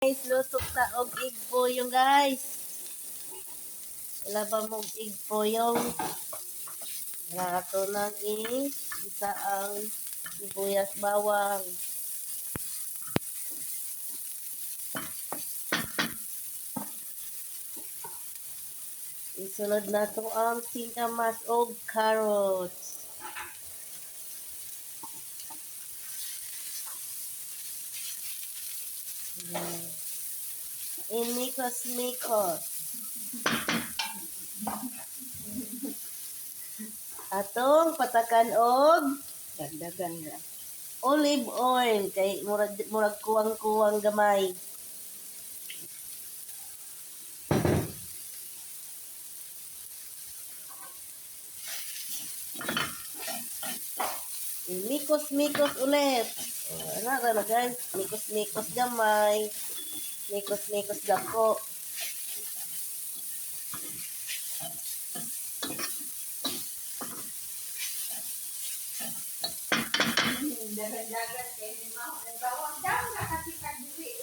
Guys, luto ta og egg po yung guys. Wala ba mong egg po yung ato nang isa ang sibuyas bawang. Isunod na to ang singkamas og carrots. Imikos-mikos. Atong patakan og dagdagan ra. olive oil kay murag kuwang-kuwang gamay. Mikos-mikos ulit. Ano na guys? Mikos-mikos gamay. Mikos-mikos dako. Dagdagan kay ni mao ang bawang daw nakatikag diri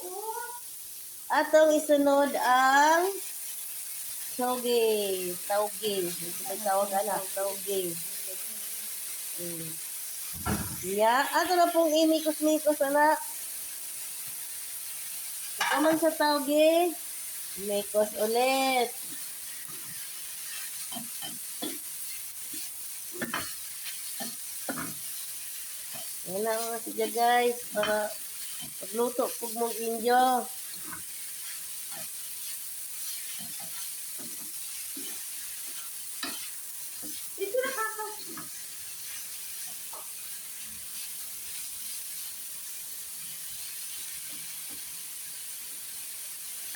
Atong isunod ang tauge. Tawag anak, tauge. Ato na pong imikos-mikos anak. Kaman sa tauge, mikos ulit. Yan lang nga siya guys, para pagluto pag mong inyo. Ito na kaka.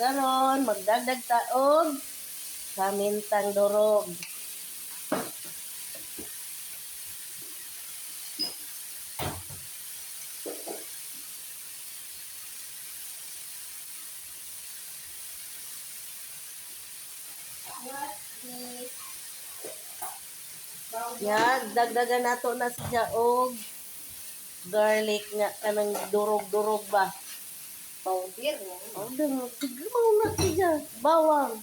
Karon magdagdag taog kamintang durog. Dagdagan nato na siya og garlic nga kanang durog-durog ba. Powder. Powder mo, tigmaw na siya. Bawang,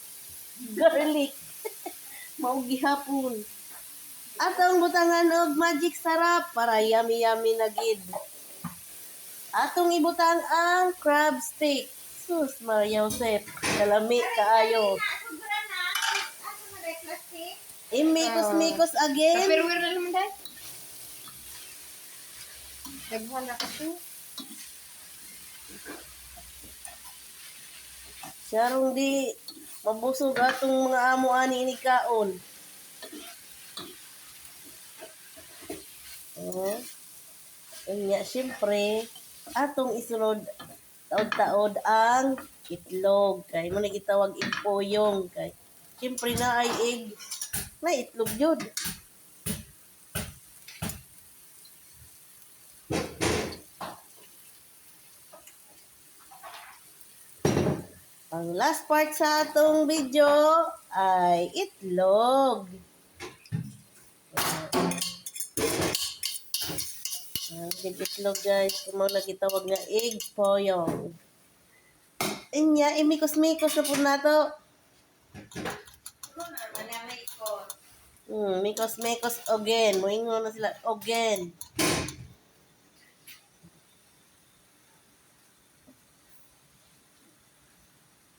garlic, mao gihapon. Atong butangan og magic sarap para yummy-yummy na gid. Atong ibutang ang crab stick. Sus, Maria Josep, kalami kaayo. Imikos-mikos again. Pero na naman dai. Daghan na kasi. Sarong di mabusog atong mga amo ani ni kaon. Kanya siyempre atong isunod taod-taod ang itlog. Kay mo nagitawag igpoyong kay siyempre na ay egg na itlog yun. Ang last part sa atong video ay itlog. Ang itlog guys, kung mga nagitawag nga egg poyong. Inya, imikos-mikos na po na to. Mikos-mikos again. Moingon na sila again.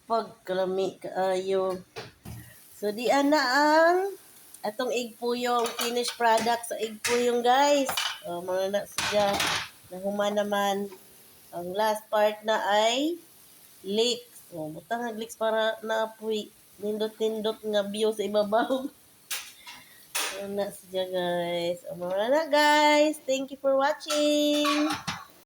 Pagkalami kaayo. So, di na ang atong egg puyong finished product sa egg puyong guys. Mga na siya. Nahuman naman. Ang last part na ay leeks. Butang ang leeks para naapoy. Nindot-nindot nga view sa ibabaw. Na siya guys. Mga na guys. Thank you for watching.